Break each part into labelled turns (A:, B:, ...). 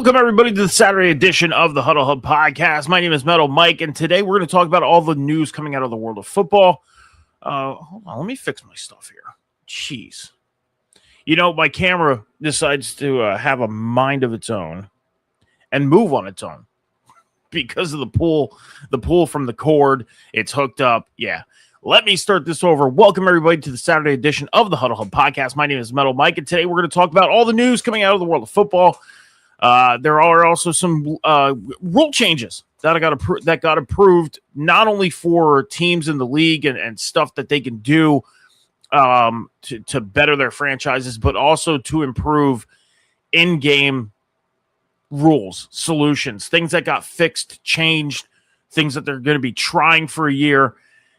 A: Welcome, everybody, to the Saturday edition of the Huddle Hub podcast. My name is Metal Mike, and today we're going to talk about all the news coming out of the world of football. Hold on, let me fix my stuff here. Jeez. You know, my camera decides to have a mind of its own and move on its own because of the pull from the cord. It's hooked up. Yeah. Let me start this over. Welcome, everybody, to the Saturday edition of the Huddle Hub podcast. My name is Metal Mike, and today we're going to talk about all the news coming out of the world of football. There are also some rule changes that got approved, not only for teams in the league and stuff that they can do to better their franchises, but also to improve in-game rules, solutions, things that got fixed, changed, things that they're going to be trying for a year,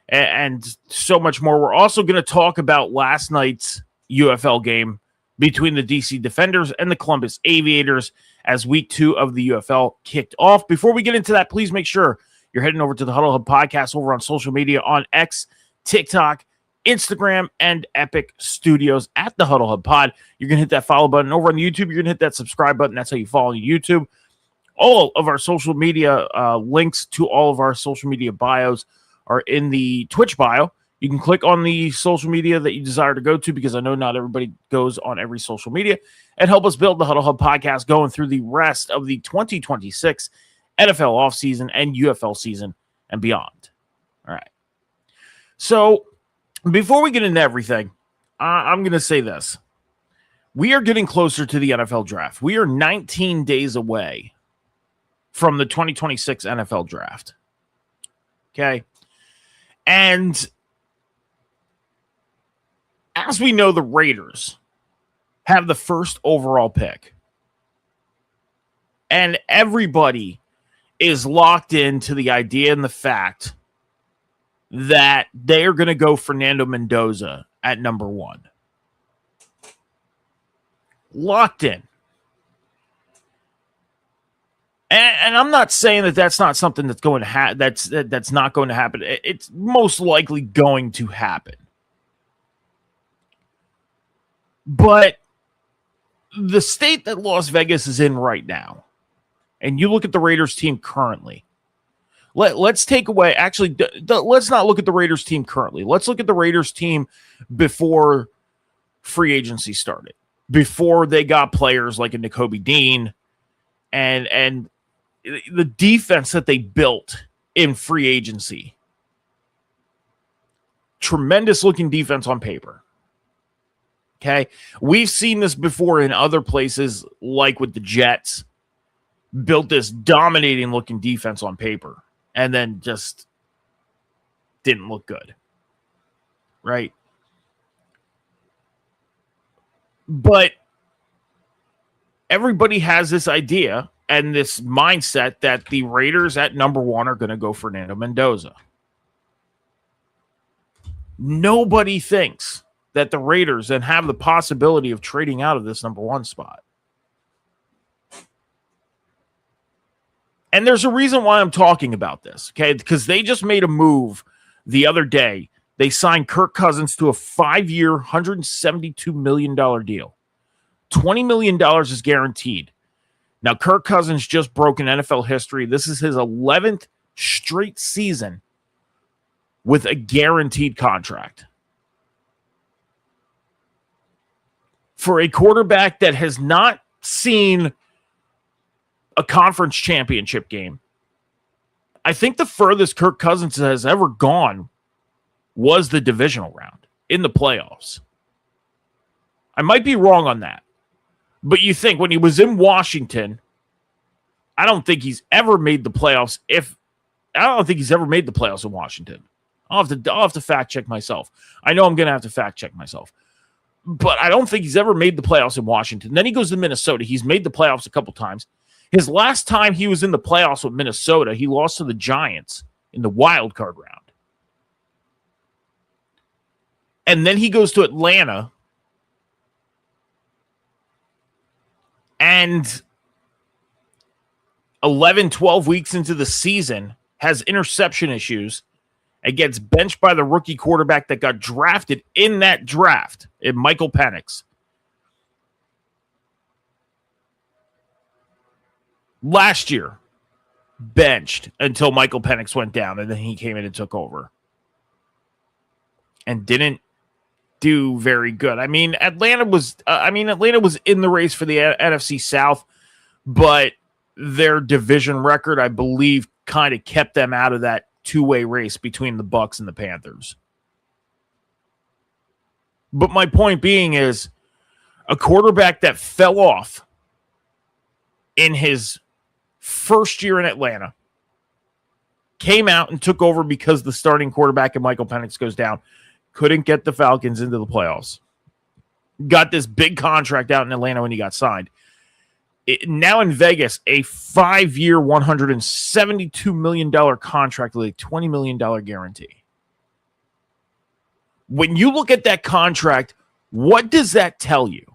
A: and so much more. We're also going to talk about last night's UFL game between the DC Defenders and the Columbus Aviators as week 2 of the UFL kicked off. Before we get into that, please make sure you're heading over to the Huddle Hub podcast over on social media on X, TikTok, Instagram, and Epic Studios at the Huddle Hub Pod. You're going to hit that follow button over on YouTube. You're going to hit that subscribe button. That's how you follow YouTube. All of our social media links to all of our social media bios are in the Twitch bio. You can click on the social media that you desire to go to, because I know not everybody goes on every social media, and help us build the Huddle Hub podcast going through the rest of the 2026 NFL offseason and UFL season and beyond. All right. So before we get into everything, I'm going to say this. We are getting closer to the NFL draft. We are 19 days away from the 2026 NFL draft. Okay. And as we know, the Raiders have the first overall pick. And everybody is locked into the idea and the fact that they are going to go Fernando Mendoza at number 1. Locked in. And I'm not saying that that's not something that's going to that's not going to happen. It's most likely going to happen. But the state that Las Vegas is in right now, and you look at the Raiders team currently, let's take away, actually, let's not look at the Raiders team currently. Let's look at the Raiders team before free agency started, before they got players like a Nakobe Dean and the defense that they built in free agency. Tremendous looking defense on paper. Okay. We've seen this before in other places, like with the Jets, built this dominating looking defense on paper and then just didn't look good. Right. But everybody has this idea and this mindset that the Raiders at number 1 are going to go Fernando Mendoza. Nobody thinks that the Raiders then have the possibility of trading out of this number 1 spot. And there's a reason why I'm talking about this, okay? Because they just made a move the other day. They signed Kirk Cousins to a 5-year, $172 million deal. $20 million is guaranteed. Now, Kirk Cousins just broke in NFL history. This is his 11th straight season with a guaranteed contract. For a quarterback that has not seen a conference championship game, I think the furthest Kirk Cousins has ever gone was the divisional round in the playoffs. I might be wrong on that. But you think when he was in Washington, I don't think he's ever made the playoffs. I don't think he's ever made the playoffs in Washington. I'll have to fact check myself. I know I'm going to have to fact check myself. But I don't think he's ever made the playoffs in Washington. Then he goes to Minnesota. He's made the playoffs a couple times. His last time he was in the playoffs with Minnesota, he lost to the Giants in the wild card round. And then he goes to Atlanta. And 11, 12 weeks into the season, has interception issues and gets benched by the rookie quarterback that got drafted in that draft, in Michael Penix. Last year, benched until Michael Penix went down, and then he came in and took over. And didn't do very good. I mean, Atlanta was in the race for the NFC South, but their division record, I believe, kind of kept them out of that two-way race between the Bucs and the Panthers. But my point being is a quarterback that fell off in his first year in Atlanta came out and took over because the starting quarterback and Michael Penix goes down. Couldn't get the Falcons into the playoffs. Got this big contract out in Atlanta when he got signed. Now in Vegas, a 5-year, $172 million contract with a $20 million guarantee. When you look at that contract, what does that tell you?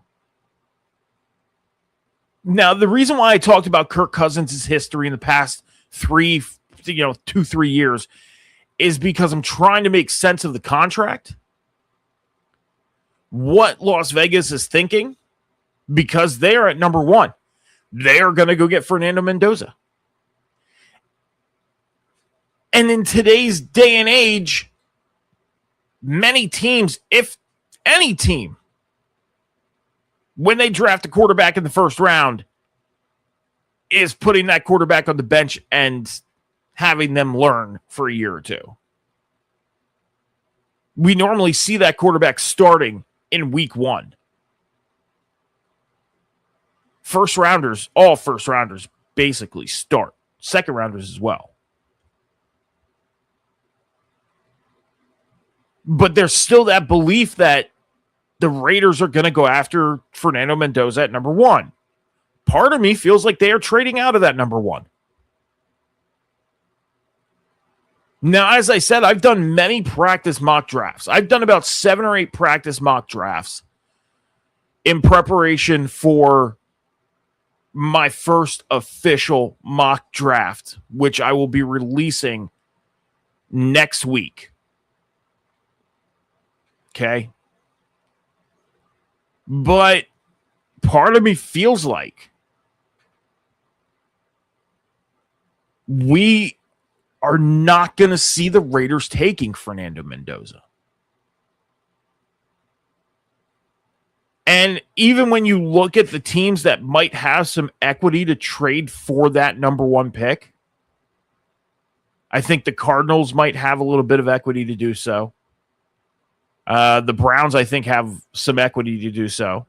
A: Now, the reason why I talked about Kirk Cousins' history in the past 2-3 years is because I'm trying to make sense of the contract. What Las Vegas is thinking, because they are at number 1. They are going to go get Fernando Mendoza. And in today's day and age, many teams, if any team, when they draft a quarterback in the first round, is putting that quarterback on the bench and having them learn for a year or two. We normally see that quarterback starting in week 1. First rounders, all first rounders basically start. Second rounders as well. But there's still that belief that the Raiders are going to go after Fernando Mendoza at number 1. Part of me feels like they are trading out of that number 1. Now, as I said, I've done many practice mock drafts. I've done about 7 or 8 practice mock drafts in preparation for my first official mock draft, which I will be releasing next week. Okay? But part of me feels like we are not going to see the Raiders taking Fernando Mendoza. And even when you look at the teams that might have some equity to trade for that number 1 pick, I think the Cardinals might have a little bit of equity to do so. The Browns, I think, have some equity to do so.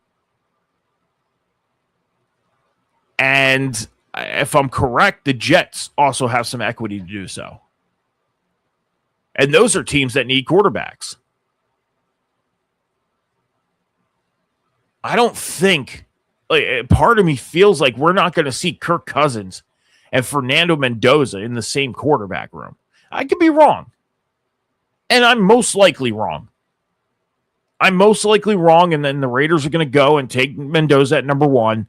A: And if I'm correct, the Jets also have some equity to do so. And those are teams that need quarterbacks. I don't think, part of me feels like we're not going to see Kirk Cousins and Fernando Mendoza in the same quarterback room. I could be wrong. And I'm most likely wrong. And then the Raiders are going to go and take Mendoza at number 1,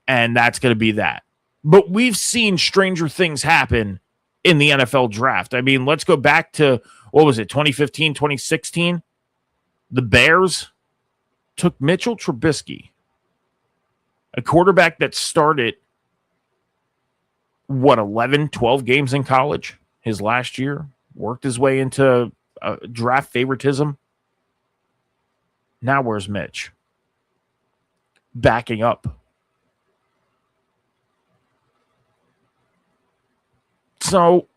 A: and that's going to be that. But we've seen stranger things happen in the NFL draft. I mean, let's go back to, 2015, 2016? The Bears took Mitchell Trubisky, a quarterback that started, 11, 12 games in college his last year, worked his way into draft favoritism. Now where's Mitch? Backing up. So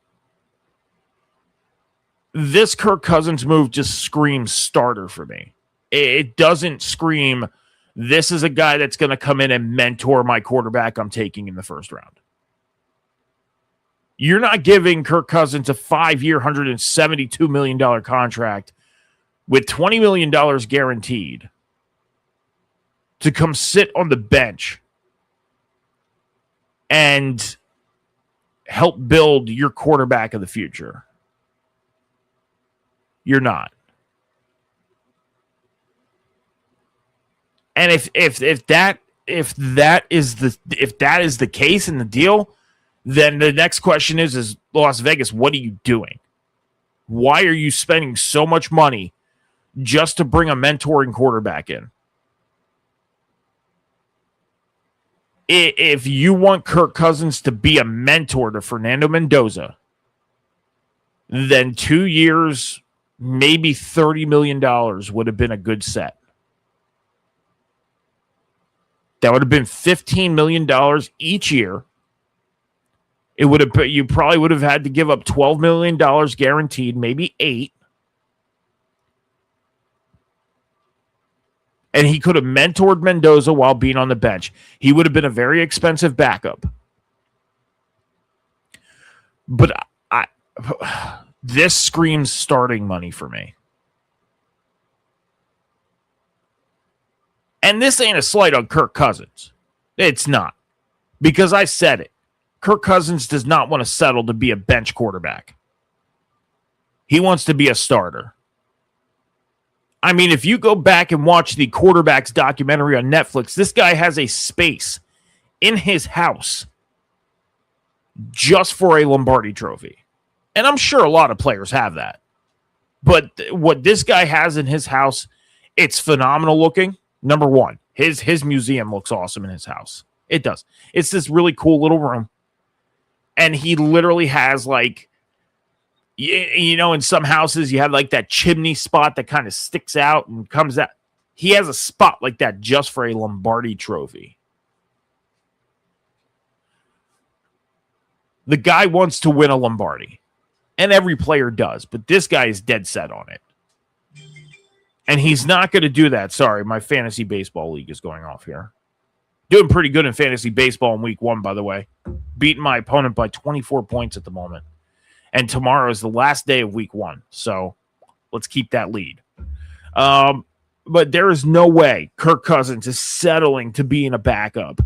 A: this Kirk Cousins move just screams starter for me. It doesn't scream, this is a guy that's going to come in and mentor my quarterback I'm taking in the first round. You're not giving Kirk Cousins a 5-year, $172 million contract with $20 million guaranteed to come sit on the bench and help build your quarterback of the future. You're not. And if that is the case in the deal, then the next question is Las Vegas, what are you doing? Why are you spending so much money just to bring a mentoring quarterback in? If you want Kirk Cousins to be a mentor to Fernando Mendoza, then 2 years, maybe $30 million would have been a good set. That would have been $15 million each year. It would have, you probably would have had to give up $12 million guaranteed, maybe $8 million. And he could have mentored Mendoza while being on the bench. He would have been a very expensive backup. But this screams starting money for me. And this ain't a slight on Kirk Cousins. It's not. Because I said it. Kirk Cousins does not want to settle to be a bench quarterback. He wants to be a starter. I mean, if you go back and watch the quarterbacks documentary on Netflix, this guy has a space in his house just for a Lombardi trophy. And I'm sure a lot of players have that. But what this guy has in his house, it's phenomenal looking. Number one, his museum looks awesome in his house. It does. It's this really cool little room. And he literally has like, you know, in some houses you have like that chimney spot that kind of sticks out and comes out. He has a spot like that just for a Lombardi trophy. The guy wants to win a Lombardi. And every player does. But this guy is dead set on it. And he's not going to do that. Sorry, my fantasy baseball league is going off here. Doing pretty good in fantasy baseball in week 1, by the way. Beating my opponent by 24 points at the moment. And tomorrow is the last day of week 1. So let's keep that lead. But there is no way Kirk Cousins is settling to being a backup.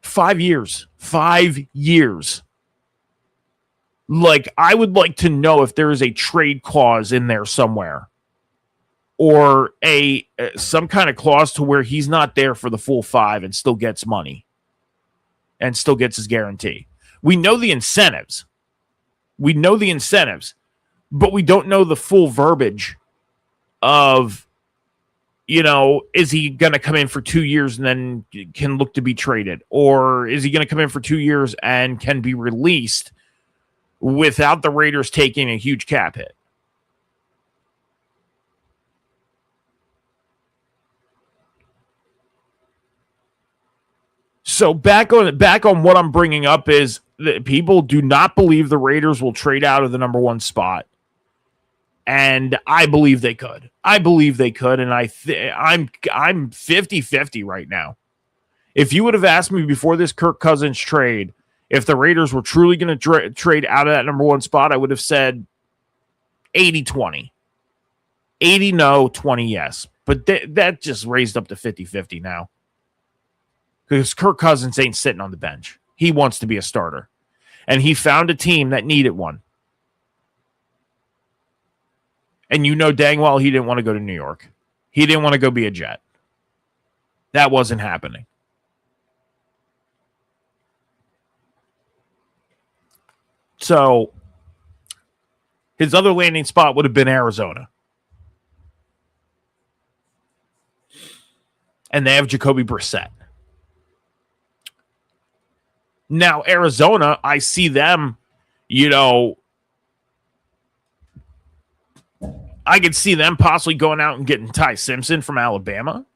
A: 5 years. 5 years. Like, I would like to know if there is a trade clause in there somewhere. Or some kind of clause to where he's not there for the full 5 and still gets money. And still gets his guarantee. We know the incentives. But we don't know the full verbiage of, is he going to come in for 2 years and then can look to be traded? Or is he going to come in for 2 years and can be released without the Raiders taking a huge cap hit? So back on what I'm bringing up is that people do not believe the Raiders will trade out of the number 1 spot. And I believe they could. And I'm 50-50 right now. If you would have asked me before this Kirk Cousins trade, if the Raiders were truly going to trade out of that number 1 spot, I would have said 80-20. 80 no, 20 yes. But that just raised up to 50-50 now. Because Kirk Cousins ain't sitting on the bench. He wants to be a starter. And he found a team that needed one. And you know dang well he didn't want to go to New York. He didn't want to go be a Jet. That wasn't happening. So his other landing spot would have been Arizona. And they have Jacoby Brissett. Now, Arizona, I see them, I could see them possibly going out and getting Ty Simpson from Alabama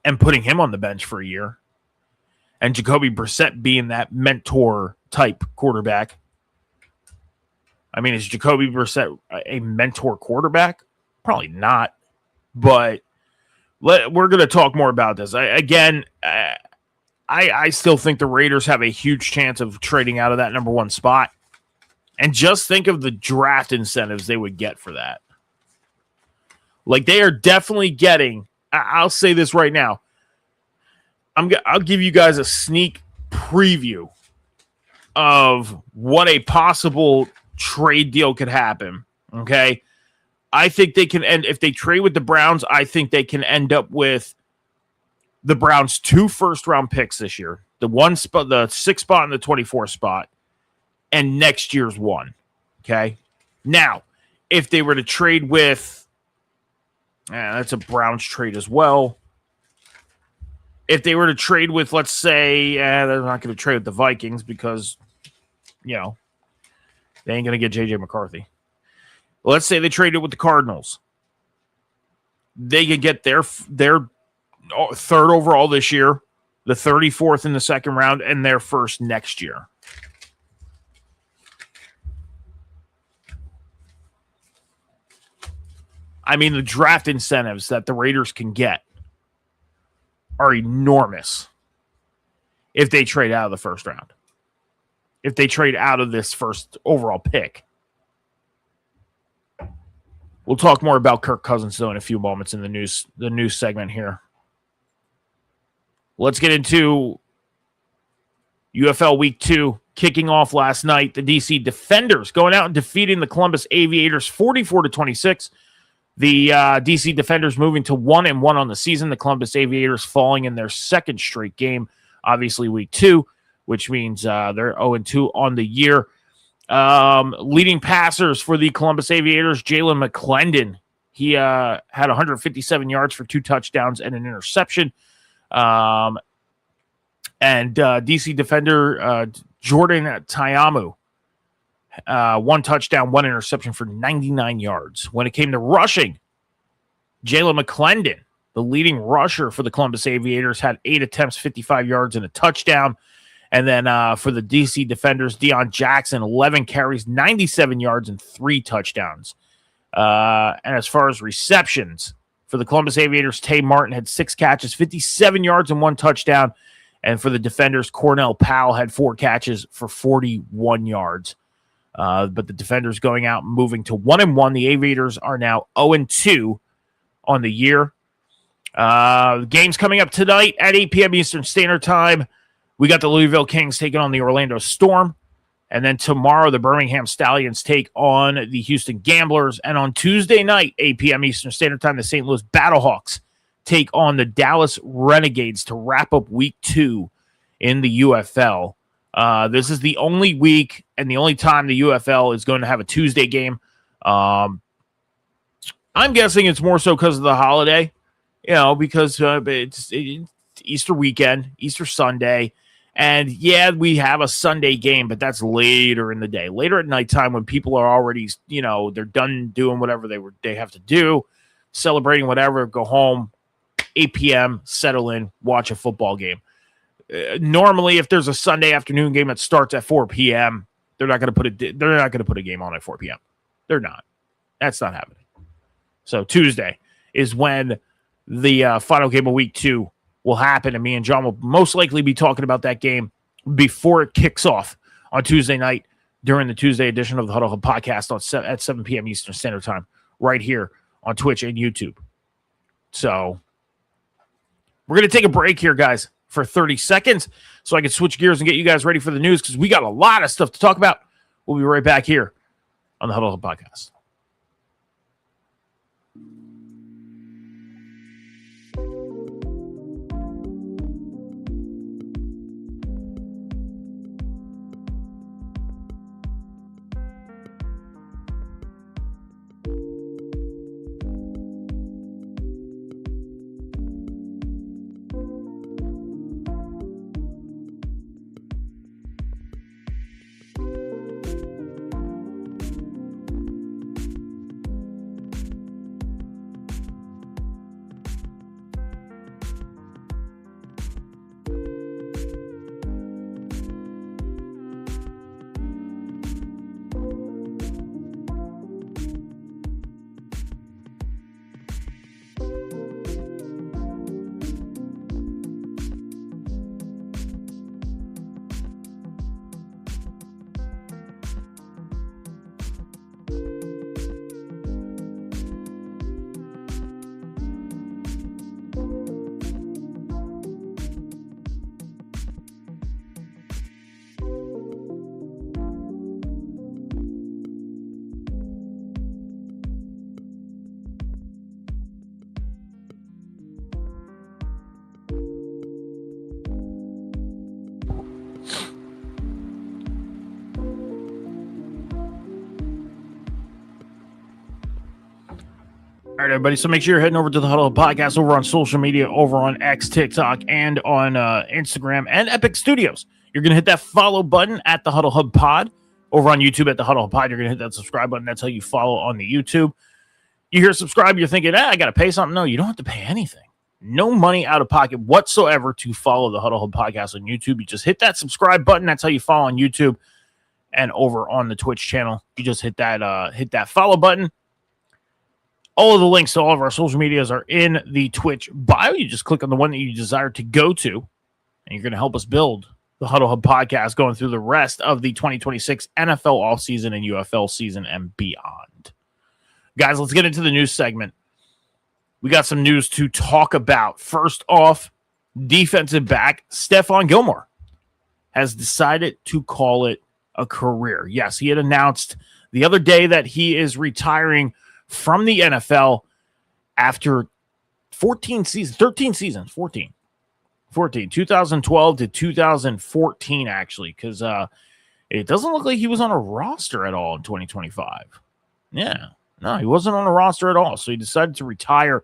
A: and putting him on the bench for a year. And Jacoby Brissett being that mentor-type quarterback. I mean, is Jacoby Brissett a mentor quarterback? Probably not. But we're going to talk more about this. I still think the Raiders have a huge chance of trading out of that number 1 spot. And just think of the draft incentives they would get for that. Like, they are definitely getting, I'll say this right now. I'll give you guys a sneak preview of what a possible trade deal could happen. Okay. I think they can end, if they trade with the Browns, I think they can end up with the Browns 2 first-round picks this year. The 6th spot and the 24th spot. And next year's 1. Okay? Now, if they were to trade with... that's a Browns trade as well. If they were to trade with, let's say... they're not going to trade with the Vikings because, they ain't going to get J.J. McCarthy. Let's say they traded with the Cardinals. They could get their 3rd overall this year, the 34th in the 2nd round, and their 1st next year. I mean, the draft incentives that the Raiders can get are enormous if they trade out of the 1st round. If they trade out of this 1st overall pick. We'll talk more about Kirk Cousins, though, in a few moments in the news segment here. Let's get into UFL Week 2 kicking off last night. The DC Defenders going out and defeating the Columbus Aviators 44-26. The DC Defenders moving to 1-1 on the season. The Columbus Aviators falling in their 2nd straight game, obviously Week 2, which means they're 0-2 on the year. Leading passers for the Columbus Aviators, Jalen McClendon. He had 157 yards for 2 touchdowns and an interception. And DC defender Jordan Taiamu, 1 touchdown, 1 interception for 99 yards. When it came to rushing, Jalen McClendon, the leading rusher for the Columbus Aviators, had 8 attempts, 55 yards, and a touchdown. And then for the DC Defenders, Deion Jackson, 11 carries, 97 yards, and 3 touchdowns. And as far as receptions For the Columbus Aviators, Tay Martin had 6 catches, 57 yards, and 1 touchdown. And for the defenders, Cornell Powell had 4 catches for 41 yards. But the defenders going out and moving to 1-1. The Aviators are now 0-2 on the year. Games coming up tonight at 8 p.m. Eastern Standard Time. We got the Louisville Kings taking on the Orlando Storm. And then tomorrow, the Birmingham Stallions take on the Houston Gamblers. And on Tuesday night, 8 p.m. Eastern Standard Time, the St. Louis Battlehawks take on the Dallas Renegades to wrap up Week 2 in the UFL. This is the only week and the only time the UFL is going to have a Tuesday game. I'm guessing it's more so because of the holiday, because it's Easter weekend, Easter Sunday. And yeah, we have a Sunday game, but that's later in the day, later at nighttime when people are already, they're done doing whatever they have to do, celebrating whatever, go home, 8 p.m., settle in, watch a football game. Normally, if there's a Sunday afternoon game that starts at 4 p.m., they're not going to put a game on at 4 p.m. They're not. That's not happening. So Tuesday is when the final game of Week 2 will happen, and me and John will most likely be talking about that game before it kicks off on Tuesday night during the Tuesday edition of the Huddle Hub podcast at 7 p.m. Eastern Standard Time, right here on Twitch and YouTube. So we're going to take a break here, guys, for 30 seconds so I can switch gears and get you guys ready for the news because we got a lot of stuff to talk about. We'll be right back here on the Huddle Hub podcast. All right, everybody. So make sure you're heading over to the Huddle Up Podcast over on social media, over on X, TikTok, and on Instagram and Epic Studios. You're going to hit that follow button at the Huddle Hub Pod. Over on YouTube at the Huddle Hub Pod, you're going to hit that subscribe button. That's how you follow on the YouTube. You hear subscribe, you're thinking, I got to pay something. No, you don't have to pay anything. No money out of pocket whatsoever to follow the Huddle Hub Podcast on YouTube. You just hit that subscribe button. That's how you follow on YouTube. And over on the Twitch channel, you just hit that follow button. All of the links to all of our social medias are in the Twitch bio. You just click on the one that you desire to go to, and you're going to help us build the Huddle Hub Podcast going through the rest of the 2026 NFL offseason and UFL season and beyond. Guys, let's get into the news segment. We got some news to talk about. First off, defensive back Stephon Gilmore has decided to call it a career. Yes, he had announced the other day that he is retiring from the NFL after 13 seasons, 2012 to 2014, actually, because it doesn't look like he was on a roster at all in 2025. Yeah, no, he wasn't on a roster at all, so he decided to retire.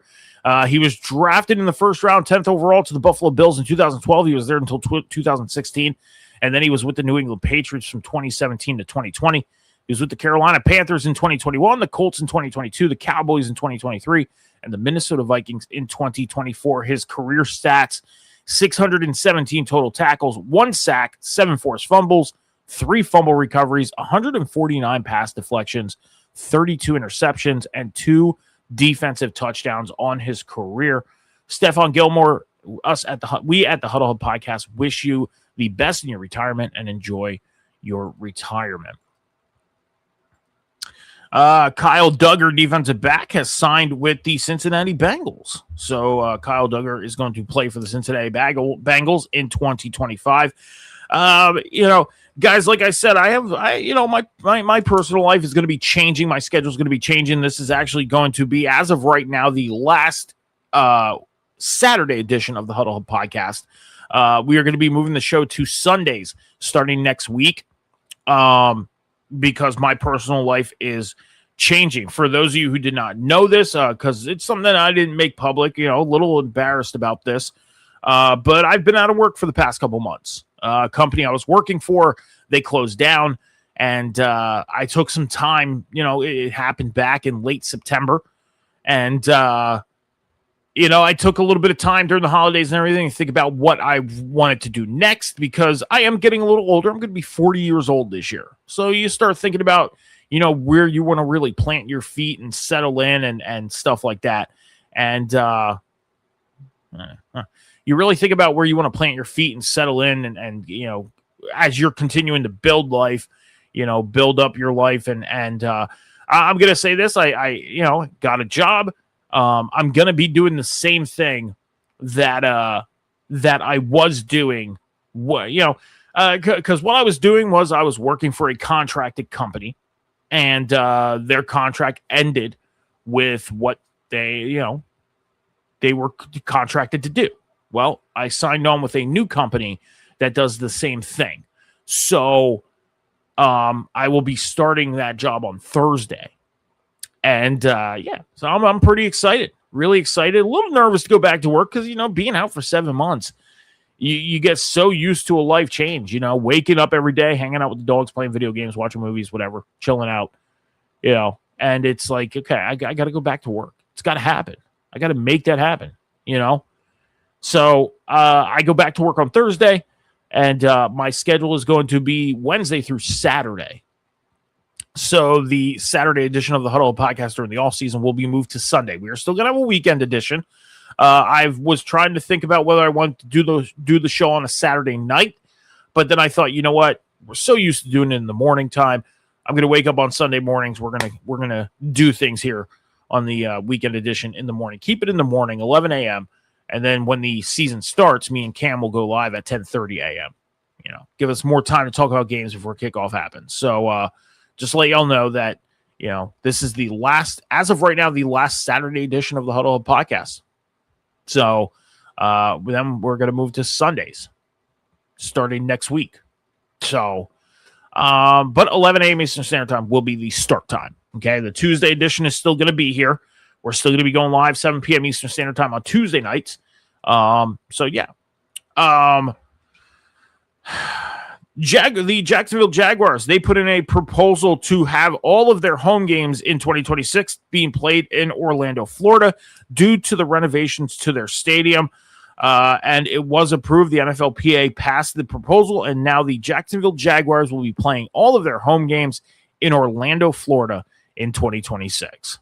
A: He was drafted in the first round, 10th overall to the Buffalo Bills in 2012. He was there until 2016, and then he was with the New England Patriots from 2017 to 2020. He was with the Carolina Panthers in 2021, the Colts in 2022, the Cowboys in 2023, and the Minnesota Vikings in 2024. His career stats, 617 total tackles, 1 sack, 7 forced fumbles, 3 fumble recoveries, 149 pass deflections, 32 interceptions, and 2 defensive touchdowns on his career. Stephon Gilmore, we at the Huddle Hub Podcast wish you the best in your retirement and enjoy your retirement. Kyle Duggar, defensive back, has signed with the Cincinnati Bengals. So Kyle Duggar is going to play for the Cincinnati Bengals in 2025. Guys, like I said, my personal life is going to be changing. My schedule is going to be changing. This is actually going to be, as of right now, the last Saturday edition of the Huddle Hub Podcast. We are going to be moving the show to Sundays starting next week. Because my personal life is changing. For those of you who did not know this, because it's something that I didn't make public, a little embarrassed about this, but I've been out of work for the past couple months. Company I was working for, they closed down, and I took some time. It happened back in late September, and I took a little bit of time during the holidays and everything to think about what I wanted to do next, because I am getting a little older. I'm going to be 40 years old this year. So you start thinking about, where you want to really plant your feet and settle in and stuff like that. And you really think about where you want to plant your feet and settle in and as you're continuing to build life, build up your life. And I'm going to say this, I got a job. I'm going to be doing the same thing that I was doing, because what I was doing was I was working for a contracted company, and their contract ended with what they were contracted to do. Well, I signed on with a new company that does the same thing. So I will be starting that job on Thursday. And so I'm pretty excited, really excited, a little nervous to go back to work because, being out for 7 months, you get so used to a life change, waking up every day, hanging out with the dogs, playing video games, watching movies, whatever, chilling out, and it's like, okay, I got to go back to work. It's got to happen. I got to make that happen, So I go back to work on Thursday, and my schedule is going to be Wednesday through Saturday. So the Saturday edition of the Huddle Podcast during the off season will be moved to Sunday. We are still going to have a weekend edition. I was trying to think about whether I want to do the show on a Saturday night, but then I thought, you know what? We're so used to doing it in the morning time. I'm going to wake up on Sunday mornings. We're gonna do things here on the weekend edition in the morning. Keep it in the morning, 11 a.m. And then when the season starts, me and Cam will go live at 10:30 a.m. Give us more time to talk about games before kickoff happens. So, just to let y'all know that, this is the last, as of right now, the last Saturday edition of the Huddle Hub Podcast. So then we're going to move to Sundays starting next week. So, but 11 a.m. Eastern Standard Time will be the start time. Okay. The Tuesday edition is still going to be here. We're still going to be going live 7 p.m. Eastern Standard Time on Tuesday nights. So yeah. The Jacksonville Jaguars, they put in a proposal to have all of their home games in 2026 being played in Orlando, Florida, due to the renovations to their stadium. And it was approved. The NFLPA passed the proposal, and now the Jacksonville Jaguars will be playing all of their home games in Orlando, Florida in 2026.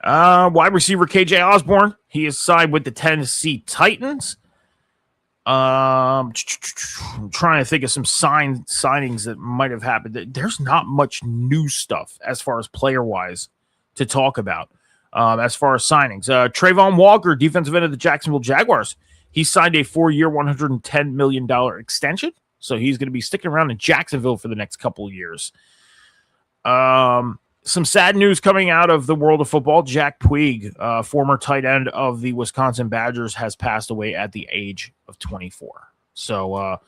A: Wide receiver KJ Osborne, he is signed with the Tennessee Titans. I'm trying to think of some signings that might have happened. There's not much new stuff as far as player-wise to talk about. As far as signings, Trayvon Walker, defensive end of the Jacksonville Jaguars, he signed a 4-year, $110 million extension. So he's going to be sticking around in Jacksonville for the next couple of years. Some sad news coming out of the world of football. Jack Puig, former tight end of the Wisconsin Badgers, has passed away at the age of 24. So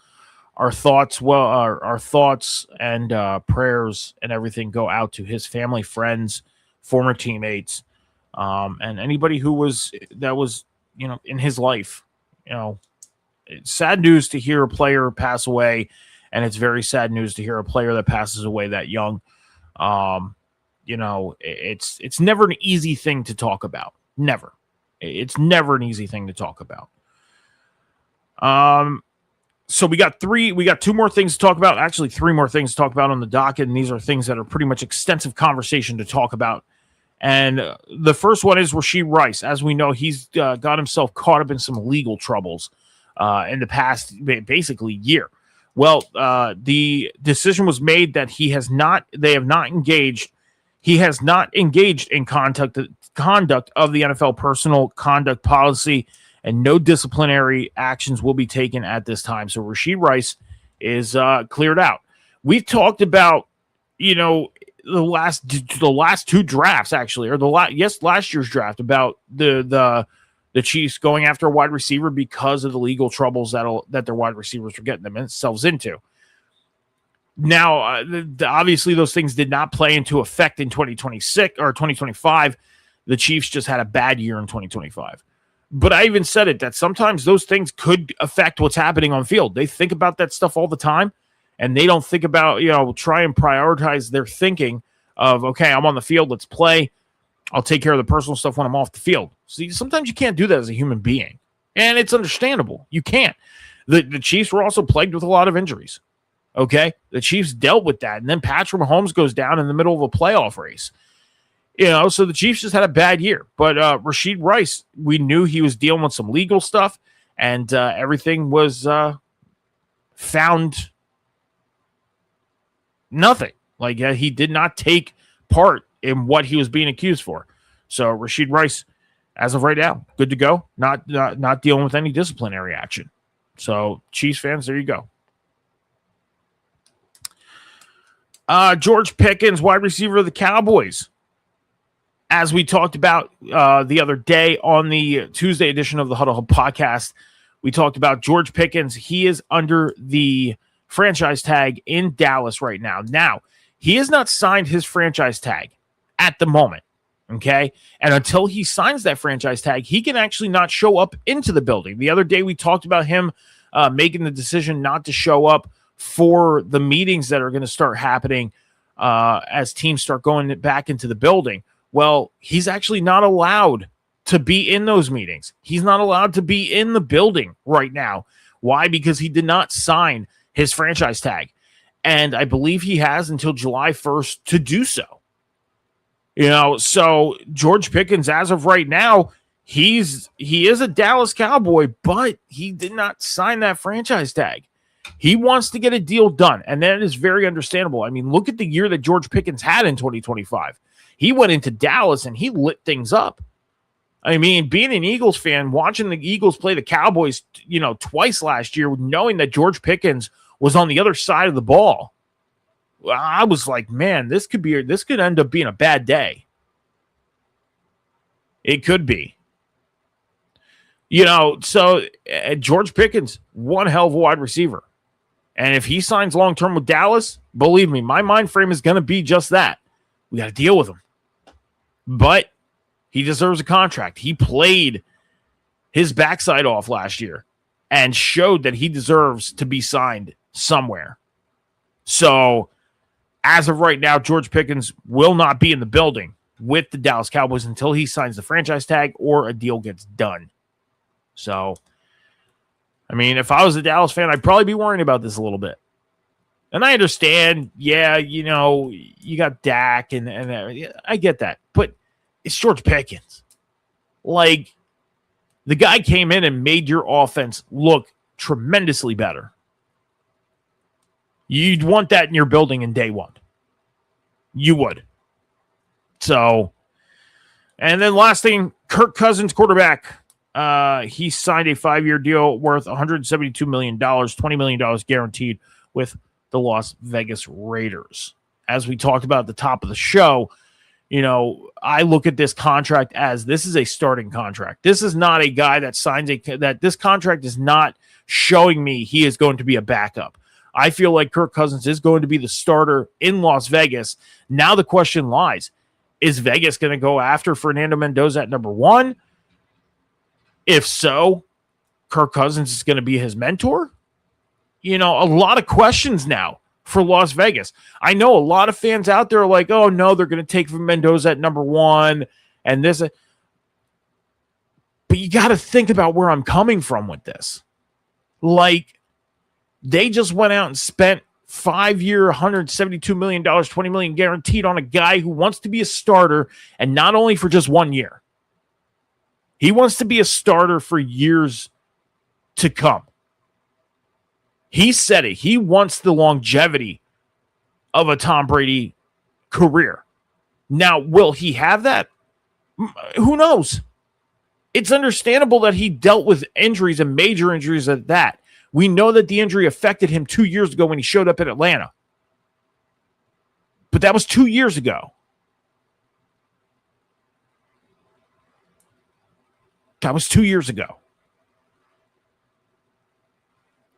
A: our thoughts and prayers and everything go out to his family, friends, former teammates, and anybody who was in his life. It's sad news to hear a player pass away, and it's very sad news to hear a player that passes away that young. It's never an easy thing to talk about. Never. It's never an easy thing to talk about. So we got two more things to talk about. Actually, three more things to talk about on the docket, and these are things that are pretty much extensive conversation to talk about. And the first one is Rashee Rice. As we know, he's got himself caught up in some legal troubles in the past, basically, year. Well, the decision was made that he has not engaged in conduct of the NFL personal conduct policy, and no disciplinary actions will be taken at this time. So Rashee Rice is cleared out. We've talked about, the last two drafts, actually, or last year's draft, about the Chiefs going after a wide receiver because of the legal troubles that their wide receivers were getting themselves into. Now, obviously, those things did not play into effect in 2026 or 2025. The Chiefs just had a bad year in 2025. But I even said it, that sometimes those things could affect what's happening on field. They think about that stuff all the time, and they don't think about, try and prioritize their thinking of, okay, I'm on the field, let's play. I'll take care of the personal stuff when I'm off the field. See, sometimes you can't do that as a human being, and it's understandable. You can't. The Chiefs were also plagued with a lot of injuries. Okay, the Chiefs dealt with that, and then Patrick Mahomes goes down in the middle of a playoff race. So the Chiefs just had a bad year. But Rashee Rice, we knew he was dealing with some legal stuff, and everything was found nothing. Like he did not take part in what he was being accused for. So Rashee Rice, as of right now, good to go. Not dealing with any disciplinary action. So Chiefs fans, there you go. George Pickens, wide receiver of the Cowboys. As we talked about the other day on the Tuesday edition of the Huddle Hub podcast, we talked about George Pickens. He is under the franchise tag in Dallas right now. Now, he has not signed his franchise tag at the moment, okay? And until he signs that franchise tag, he can actually not show up into the building. The other day, we talked about him making the decision not to show up for the meetings that are going to start happening as teams start going back into the building. Well, he's actually not allowed to be in those meetings. He's not allowed to be in the building right now. Why? Because he did not sign his franchise tag. And I believe he has until July 1st to do so. So George Pickens, as of right now, he is a Dallas Cowboy, but he did not sign that franchise tag. He wants to get a deal done, and that is very understandable. I mean, look at the year that George Pickens had in 2025. He went into Dallas, and he lit things up. I mean, being an Eagles fan, watching the Eagles play the Cowboys, twice last year, knowing that George Pickens was on the other side of the ball, I was like, man, this could end up being a bad day. It could be. So George Pickens, one hell of a wide receiver. And if he signs long-term with Dallas, believe me, my mind frame is going to be just that. We got to deal with him. But he deserves a contract. He played his backside off last year and showed that he deserves to be signed somewhere. So as of right now, George Pickens will not be in the building with the Dallas Cowboys until he signs the franchise tag or a deal gets done. So, I mean, if I was a Dallas fan, I'd probably be worrying about this a little bit. And I understand, you got Dak and I get that. But it's George Pickens. Like, the guy came in and made your offense look tremendously better. You'd want that in your building in day one. You would. So, and then last thing, Kirk Cousins, quarterback. He signed a 5-year deal worth $172 million, $20 million guaranteed with the Las Vegas Raiders. As we talked about at the top of the show, I look at this contract as this is a starting contract. This is not a guy that signs that this contract is not showing me he is going to be a backup. I feel like Kirk Cousins is going to be the starter in Las Vegas. Now the question lies, is Vegas going to go after Fernando Mendoza at number 1? If so, Kirk Cousins is going to be his mentor. A lot of questions now for Las Vegas. I know a lot of fans out there are like, oh, no, they're going to take Mendoza at number 1 and this. But you got to think about where I'm coming from with this. Like, They just went out and spent 5-year, $172 million, $20 million guaranteed on a guy who wants to be a starter, and not only for just 1 year. He wants to be a starter for years to come. He said it. He wants the longevity of a Tom Brady career. Now, will he have that? Who knows? It's understandable that he dealt with injuries and major injuries at that. We know that the injury affected him 2 years ago when he showed up in Atlanta. But that was 2 years ago. That was 2 years ago.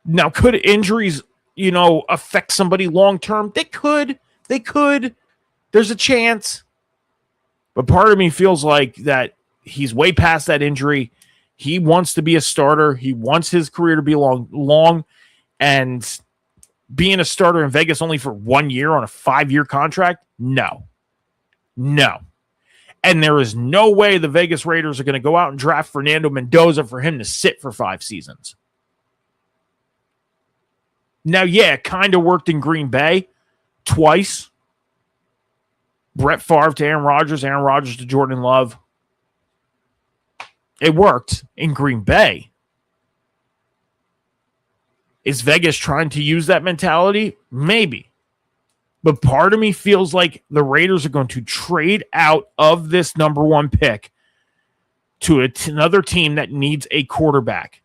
A: Now, could injuries, affect somebody long term? They could. There's a chance. But part of me feels like that he's way past that injury. He wants to be a starter. He wants his career to be long. And being a starter in Vegas only for 1 year on a 5-year contract? No. And there is no way the Vegas Raiders are going to go out and draft Fernando Mendoza for him to sit for 5 seasons. Now, yeah, it kind of worked in Green Bay twice. Brett Favre to Aaron Rodgers to Jordan Love. It worked in Green Bay. Is Vegas trying to use that mentality? Maybe. But part of me feels like the Raiders are going to trade out of this number 1 pick to another team that needs a quarterback.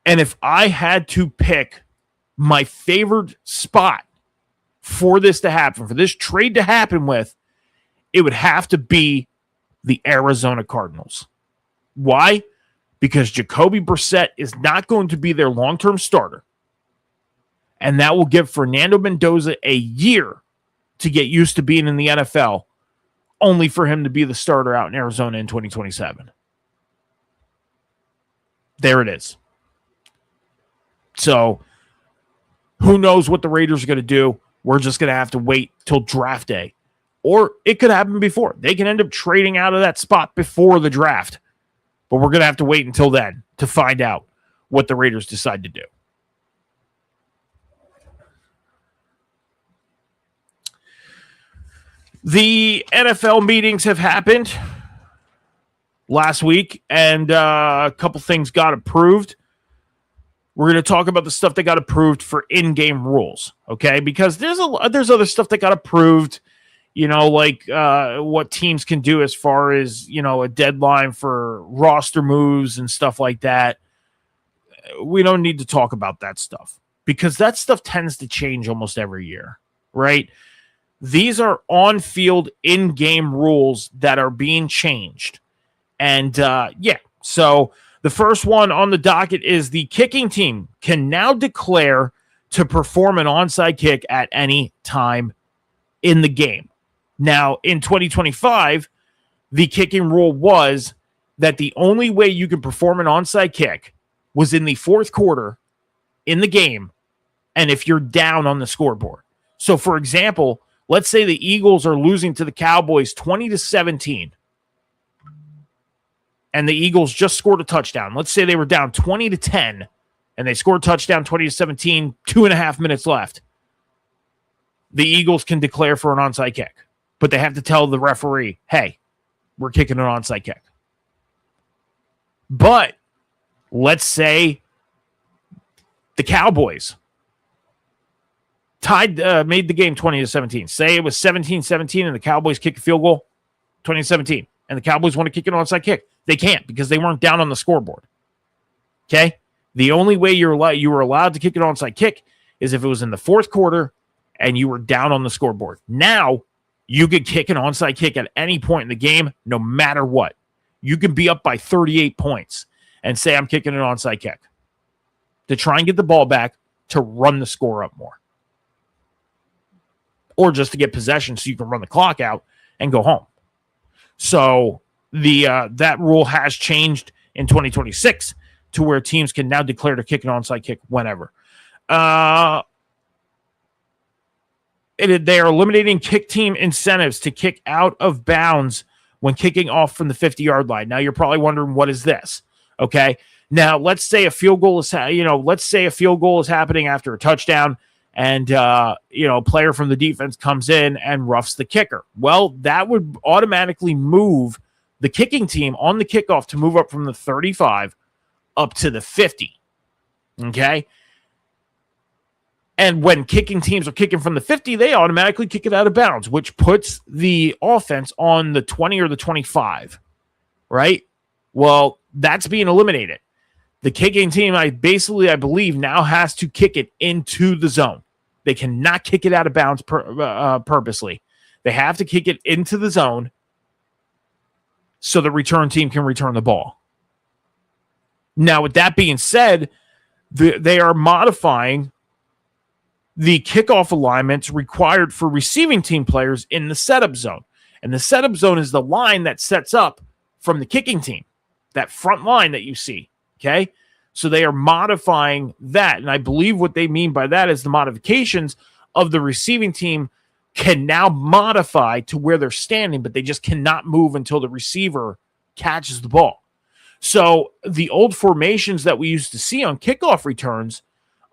A: And if I had to pick my favorite spot for this to happen, for this trade to happen with, it would have to be the Arizona Cardinals. Why? Because Jacoby Brissett is not going to be their long-term starter. And that will give Fernando Mendoza a year to get used to being in the NFL, only for him to be the starter out in Arizona in 2027. There it is. So, who knows what the Raiders are going to do? We're just going to have to wait till draft day. Or it could happen before. They can end up trading out of that spot before the draft. But we're going to have to wait until then to find out what the Raiders decide to do. The NFL meetings have happened last week, and a couple things got approved. We're going to talk about the stuff that got approved for in-game rules, okay? Because there's other stuff that got approved, like what teams can do as far as, a deadline for roster moves and stuff like that. We don't need to talk about that stuff because that stuff tends to change almost every year, right? These are on-field, in-game rules that are being changed. And, so the first one on the docket is the kicking team can now declare to perform an onside kick at any time in the game. Now, in 2025, the kicking rule was that the only way you could perform an onside kick was in the fourth quarter in the game and if you're down on the scoreboard. So, for example, let's say the Eagles are losing to the Cowboys 20-17. And the Eagles just scored a touchdown. Let's say they were down 20-10, and they scored a touchdown 20-17, 2.5 minutes left. The Eagles can declare for an onside kick, but they have to tell the referee, hey, we're kicking an onside kick. But let's say the Cowboys made the game 20-17. Say it was 17-17 and the Cowboys kick a field goal, 20-17, and the Cowboys want to kick an onside kick. They can't because they weren't down on the scoreboard. Okay? The only way you were allowed to kick an onside kick is if it was in the fourth quarter and you were down on the scoreboard. Now, you could kick an onside kick at any point in the game, no matter what. You can be up by 38 points and say, I'm kicking an onside kick to try and get the ball back to run the score up more. Or just to get possession so you can run the clock out and go home. So that rule has changed in 2026 to where teams can now declare to kick an onside kick whenever. They are eliminating kick team incentives to kick out of bounds when kicking off from the 50-yard line. Now, you're probably wondering, what is this? Okay, Now, let's say a field goal is, happening after a touchdown, and a player from the defense comes in and roughs the kicker. Well, that would automatically move the kicking team on the kickoff to move up from the 35 up to the 50. Okay? And when kicking teams are kicking from the 50, they automatically kick it out of bounds, which puts the offense on the 20 or the 25, right? Well, that's being eliminated. The kicking team, I believe, now has to kick it into the zone. They cannot kick it out of bounds purposely. They have to kick it into the zone so the return team can return the ball. Now, with that being said, they are modifying the kickoff alignments required for receiving team players in the setup zone. And the setup zone is the line that sets up from the kicking team, that front line that you see, okay? So they are modifying that. And I believe what they mean by that is the modifications of the receiving team can now modify to where they're standing, but they just cannot move until the receiver catches the ball. So the old formations that we used to see on kickoff returns,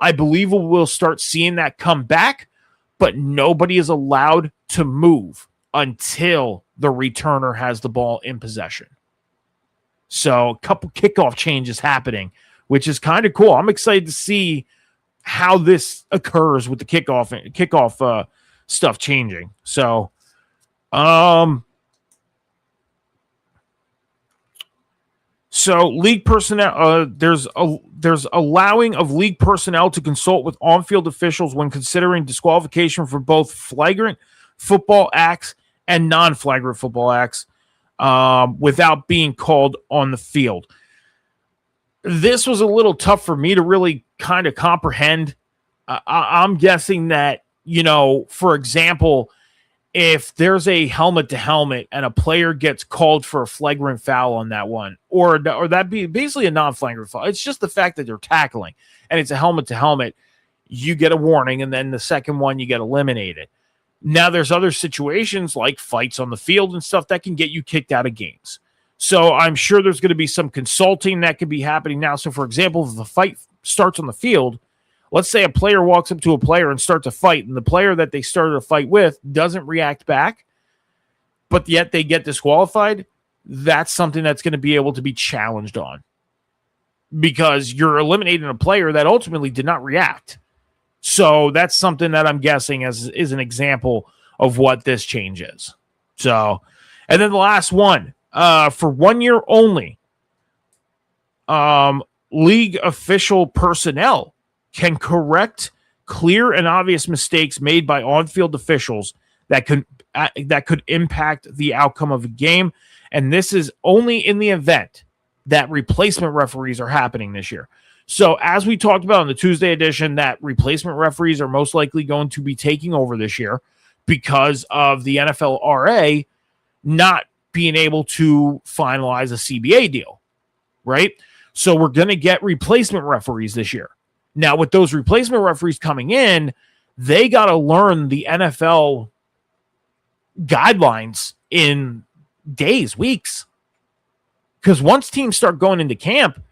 A: I believe we'll start seeing that come back, but nobody is allowed to move until the returner has the ball in possession. So a couple kickoff changes happening, which is kind of cool. I'm excited to see how this occurs with the kickoff stuff changing. So, league personnel, there's allowing of league personnel to consult with on-field officials when considering disqualification for both flagrant football acts and non-flagrant football acts without being called on the field. This was a little tough for me to really kind of comprehend. I'm guessing that, for example, if there's a helmet to helmet and a player gets called for a flagrant foul on that one, or that be basically a non-flagrant foul, it's just the fact that they're tackling and it's a helmet to helmet, you get a warning, and then the second one you get eliminated. Now there's other situations like fights on the field and stuff that can get you kicked out of games. So I'm sure there's going to be some consulting that could be happening now. So for example, if the fight starts on the field, let's say a player walks up to a player and starts a fight, and the player that they started a fight with doesn't react back, but yet they get disqualified. That's something that's going to be able to be challenged on, because you're eliminating a player that ultimately did not react. So that's something that I'm guessing is an example of what this change is. So, and then the last one, for 1 year only, league official personnel can correct clear and obvious mistakes made by on-field officials that could impact the outcome of a game. And this is only in the event that replacement referees are happening this year. So as we talked about on the Tuesday edition, that replacement referees are most likely going to be taking over this year because of the NFLRA not being able to finalize a CBA deal, right? So we're going to get replacement referees this year. Now, with those replacement referees coming in, they got to learn the NFL guidelines in days, weeks. Because once teams start going into camp,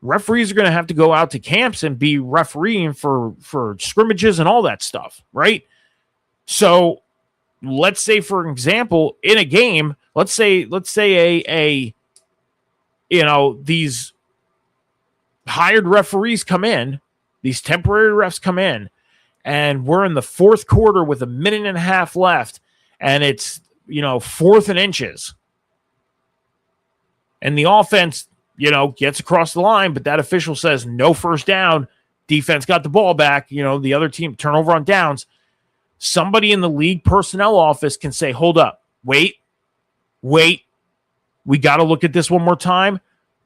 A: referees are going to have to go out to camps and be refereeing for scrimmages and all that stuff, right? So let's say, for example, in a game, let's say these hired referees come in, these temporary refs come in, and we're in the fourth quarter with a minute and a half left, and it's, 4th and inches. And the offense, gets across the line, but that official says no first down. Defense got the ball back. The other team turnover on downs. Somebody in the league personnel office can say, hold up, wait. We got to look at this one more time,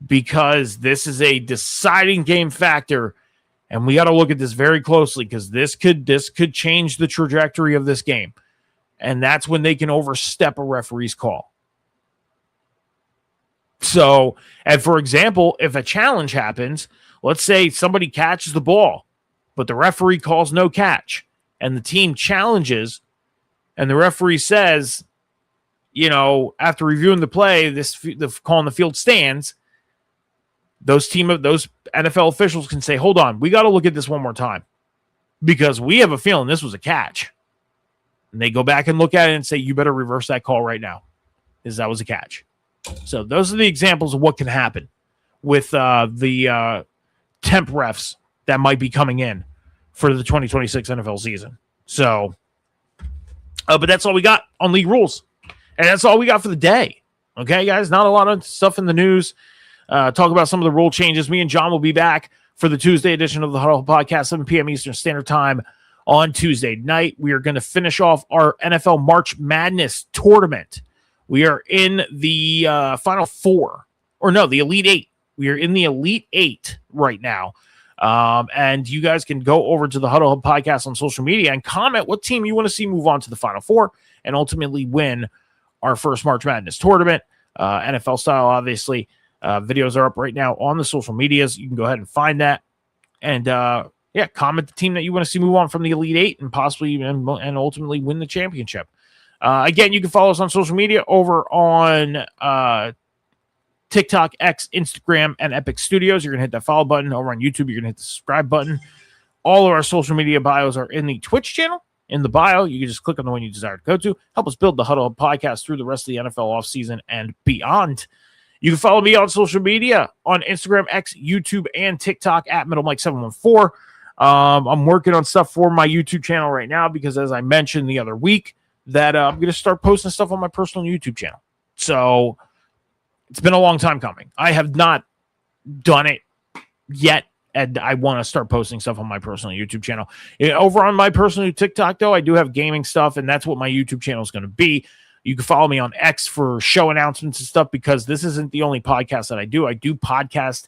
A: because this is a deciding game factor, and we got to look at this very closely, because this could change the trajectory of this game. And that's when they can overstep a referee's call. So, and for example, if a challenge happens, let's say somebody catches the ball, but the referee calls no catch, and the team challenges, and the referee says, after reviewing the play, the call on the field stands. those NFL officials can say, hold on, we got to look at this one more time because we have a feeling this was a catch. And they go back and look at it and say, you better reverse that call right now because that was a catch. So those are the examples of what can happen with the temp refs that might be coming in for the 2026 NFL season. So, but that's all we got on league rules. And that's all we got for the day. Okay, guys, not a lot of stuff in the news. Talk about some of the rule changes. Me and John will be back for the Tuesday edition of the Huddle Podcast, 7 p.m. Eastern Standard Time on Tuesday night. We are going to finish off our NFL March Madness tournament. We are in the Final Four, or no, the Elite Eight. We are in the Elite Eight right now. And you guys can go over to the Huddle Hub Podcast on social media and comment what team you want to see move on to the Final Four and ultimately win our first March Madness tournament. NFL style, obviously. Videos are up right now on the social medias. You can go ahead and find that. And, comment the team that you want to see move on from the Elite Eight and possibly and ultimately win the championship. Again, you can follow us on social media over on TikTok, X, Instagram, and Epic Studios. You're going to hit that follow button. Over on YouTube, you're going to hit the subscribe button. All of our social media bios are in the Twitch channel. In the bio, you can just click on the one you desire to go to. Help us build the Huddle Hub Podcast through the rest of the NFL offseason and beyond. You can follow me on social media on Instagram, X, YouTube, and TikTok at MiddleMike714. I'm working on stuff for my YouTube channel right now because, as I mentioned the other week, that I'm going to start posting stuff on my personal YouTube channel. So it's been a long time coming. I have not done it yet, and I want to start posting stuff on my personal YouTube channel. Over on my personal TikTok, though, I do have gaming stuff, and that's what my YouTube channel is going to be. You can follow me on X for show announcements and stuff because this isn't the only podcast that I do. I do podcast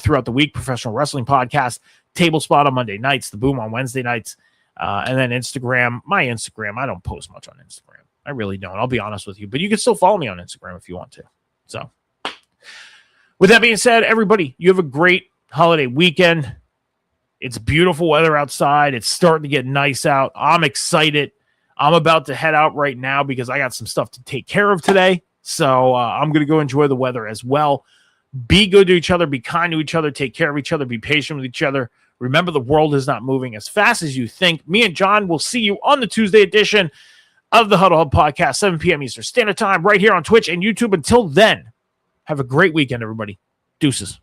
A: throughout the week, professional wrestling podcast, Table Spot on Monday nights, The Boom on Wednesday nights, and then Instagram. My Instagram, I don't post much on Instagram. I really don't. I'll be honest with you. But you can still follow me on Instagram if you want to. So with that being said, everybody, you have a great holiday weekend. It's beautiful weather outside. It's starting to get nice out. I'm excited. I'm about to head out right now because I got some stuff to take care of today. So I'm going to go enjoy the weather as well. Be good to each other. Be kind to each other. Take care of each other. Be patient with each other. Remember, the world is not moving as fast as you think. Me and John will see you on the Tuesday edition of the Huddle Hub Podcast, 7 p.m. Eastern Standard Time, right here on Twitch and YouTube. Until then, have a great weekend, everybody. Deuces.